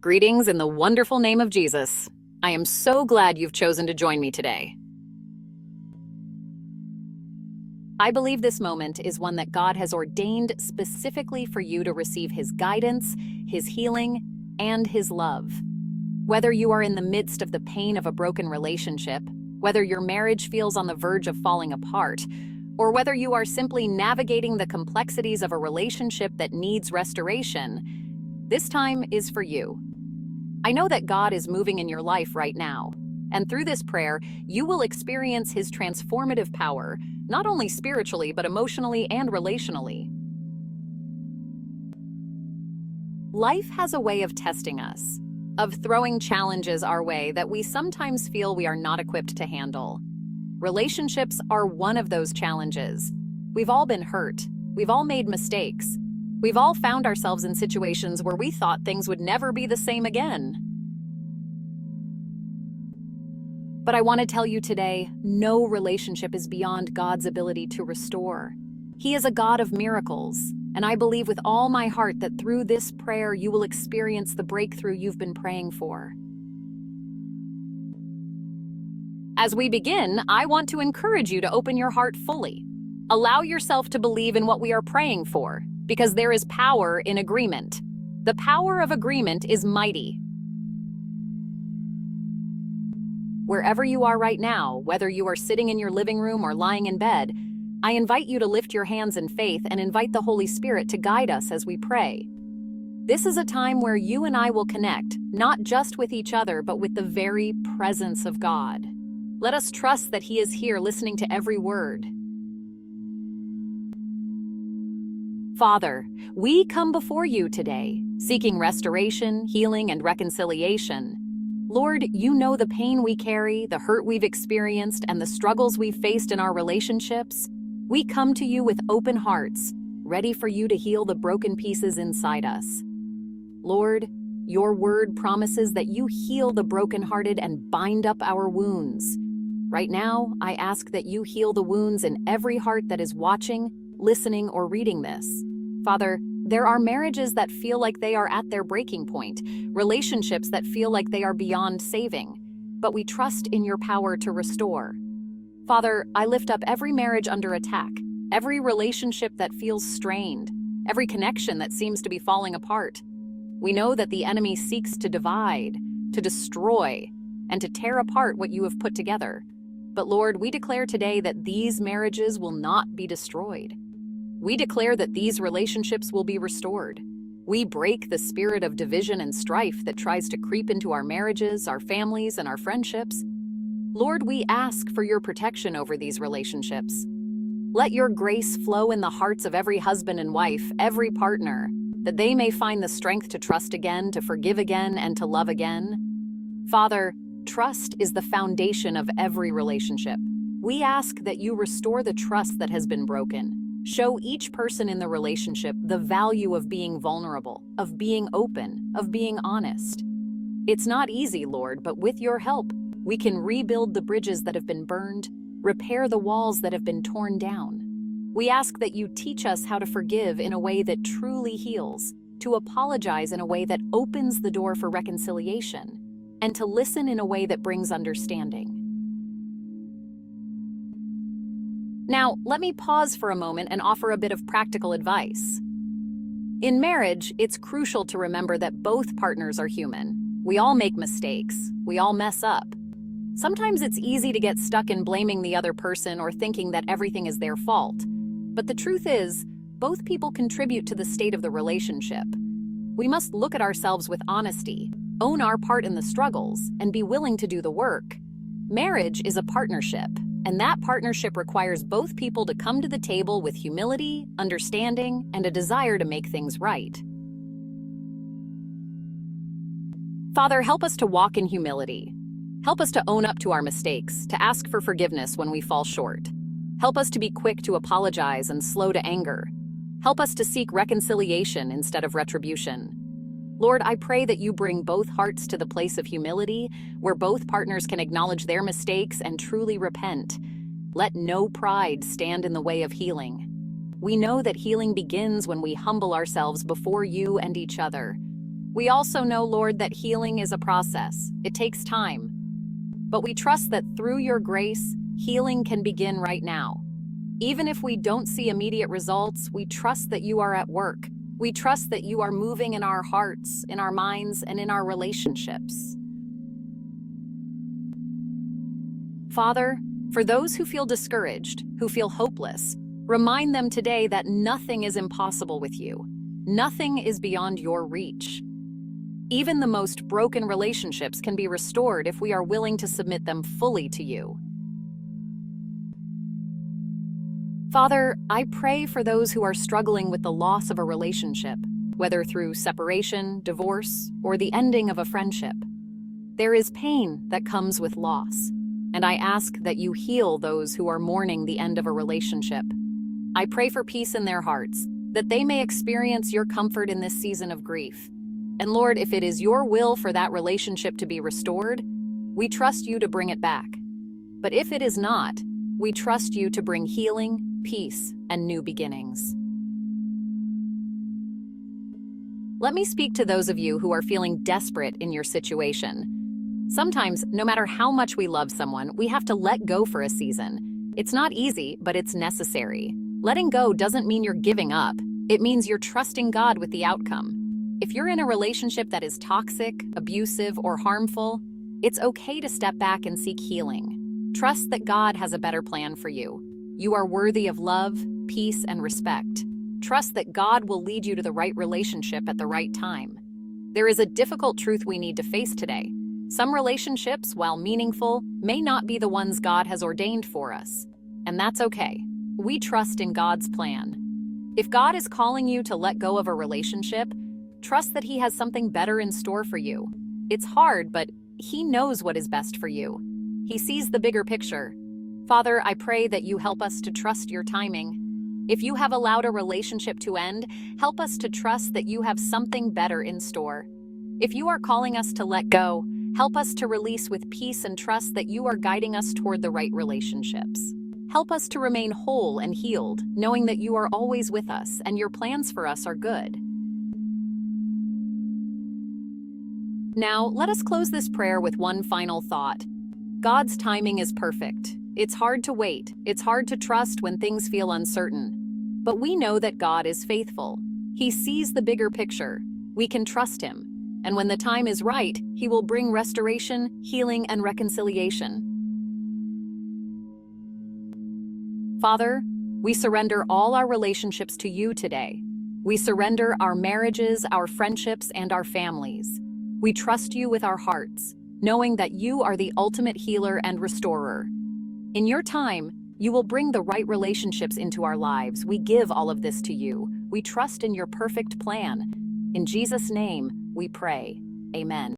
Greetings in the wonderful name of Jesus. I am so glad you've chosen to join me today. I believe this moment is one that God has ordained specifically for you to receive His guidance, His healing, and His love. Whether you are in the midst of the pain of a broken relationship, whether your marriage feels on the verge of falling apart, or whether you are simply navigating the complexities of a relationship that needs restoration, this time is for you. I know that God is moving in your life right now, and through this prayer, you will experience His transformative power, not only spiritually, but emotionally and relationally. Life has a way of testing us, of throwing challenges our way that we sometimes feel we are not equipped to handle. Relationships are one of those challenges. We've all been hurt. We've all made mistakes. We've all found ourselves in situations where we thought things would never be the same again. But I want to tell you today, no relationship is beyond God's ability to restore. He is a God of miracles, and I believe with all my heart that through this prayer you will experience the breakthrough you've been praying for. As we begin, I want to encourage you to open your heart fully. Allow yourself to believe in what we are praying for, because there is power in agreement. The power of agreement is mighty. Wherever you are right now, whether you are sitting in your living room or lying in bed, I invite you to lift your hands in faith and invite the Holy Spirit to guide us as we pray. This is a time where you and I will connect, not just with each other, but with the very presence of God. Let us trust that He is here listening to every word. Father, we come before you today, seeking restoration, healing, and reconciliation. Lord, you know the pain we carry, the hurt we've experienced, and the struggles we've faced in our relationships. We come to you with open hearts, ready for you to heal the broken pieces inside us. Lord, your word promises that you heal the brokenhearted and bind up our wounds. Right now, I ask that you heal the wounds in every heart that is watching, listening, or reading this. Father, there are marriages that feel like they are at their breaking point, relationships that feel like they are beyond saving, but we trust in your power to restore. Father, I lift up every marriage under attack, every relationship that feels strained, every connection that seems to be falling apart. We know that the enemy seeks to divide, to destroy, and to tear apart what you have put together. But Lord, we declare today that these marriages will not be destroyed. We declare that these relationships will be restored. We break the spirit of division and strife that tries to creep into our marriages, our families, and our friendships. Lord, we ask for your protection over these relationships. Let your grace flow in the hearts of every husband and wife, every partner, that they may find the strength to trust again, to forgive again, and to love again. Father, trust is the foundation of every relationship. We ask that you restore the trust that has been broken. Show each person in the relationship the value of being vulnerable, of being open, of being honest. It's not easy, Lord, but with your help, we can rebuild the bridges that have been burned, repair the walls that have been torn down. We ask that you teach us how to forgive in a way that truly heals, to apologize in a way that opens the door for reconciliation, and to listen in a way that brings understanding. Now, let me pause for a moment and offer a bit of practical advice. In marriage, it's crucial to remember that both partners are human. We all make mistakes. We all mess up. Sometimes it's easy to get stuck in blaming the other person or thinking that everything is their fault. But the truth is, both people contribute to the state of the relationship. We must look at ourselves with honesty, own our part in the struggles, and be willing to do the work. Marriage is a partnership, and that partnership requires both people to come to the table with humility, understanding, and a desire to make things right. Father, help us to walk in humility. Help us to own up to our mistakes, to ask for forgiveness when we fall short. Help us to be quick to apologize and slow to anger. Help us to seek reconciliation instead of retribution. Lord, I pray that you bring both hearts to the place of humility, where both partners can acknowledge their mistakes and truly repent. Let no pride stand in the way of healing. We know that healing begins when we humble ourselves before you and each other. We also know, Lord, that healing is a process. It takes time. But we trust that through your grace, healing can begin right now. Even if we don't see immediate results, we trust that you are at work. We trust that you are moving in our hearts, in our minds, and in our relationships. Father, for those who feel discouraged, who feel hopeless, remind them today that nothing is impossible with you. Nothing is beyond your reach. Even the most broken relationships can be restored if we are willing to submit them fully to you. Father, I pray for those who are struggling with the loss of a relationship, whether through separation, divorce, or the ending of a friendship. There is pain that comes with loss, and I ask that you heal those who are mourning the end of a relationship. I pray for peace in their hearts, that they may experience your comfort in this season of grief. And Lord, if it is your will for that relationship to be restored, we trust you to bring it back. But if it is not, we trust you to bring healing, peace, and new beginnings. Let me speak to those of you who are feeling desperate in your situation. Sometimes, no matter how much we love someone, we have to let go for a season. It's not easy, but it's necessary. Letting go doesn't mean you're giving up. It means you're trusting God with the outcome. If you're in a relationship that is toxic, abusive, or harmful, it's okay to step back and seek healing. Trust that God has a better plan for you. You are worthy of love, peace, and respect. Trust that God will lead you to the right relationship at the right time. There is a difficult truth we need to face today. Some relationships, while meaningful, may not be the ones God has ordained for us. And that's okay. We trust in God's plan. If God is calling you to let go of a relationship, trust that He has something better in store for you. It's hard, but He knows what is best for you. He sees the bigger picture. Father, I pray that you help us to trust your timing. If you have allowed a relationship to end, help us to trust that you have something better in store. If you are calling us to let go, help us to release with peace and trust that you are guiding us toward the right relationships. Help us to remain whole and healed, knowing that you are always with us and your plans for us are good. Now, let us close this prayer with one final thought. God's timing is perfect. It's hard to wait. It's hard to trust when things feel uncertain. But we know that God is faithful. He sees the bigger picture. We can trust Him. And when the time is right, He will bring restoration, healing, and reconciliation. Father, we surrender all our relationships to you today. We surrender our marriages, our friendships, and our families. We trust you with our hearts, knowing that you are the ultimate healer and restorer. In your time, you will bring the right relationships into our lives. We give all of this to you. We trust in your perfect plan. In Jesus' name, we pray. Amen.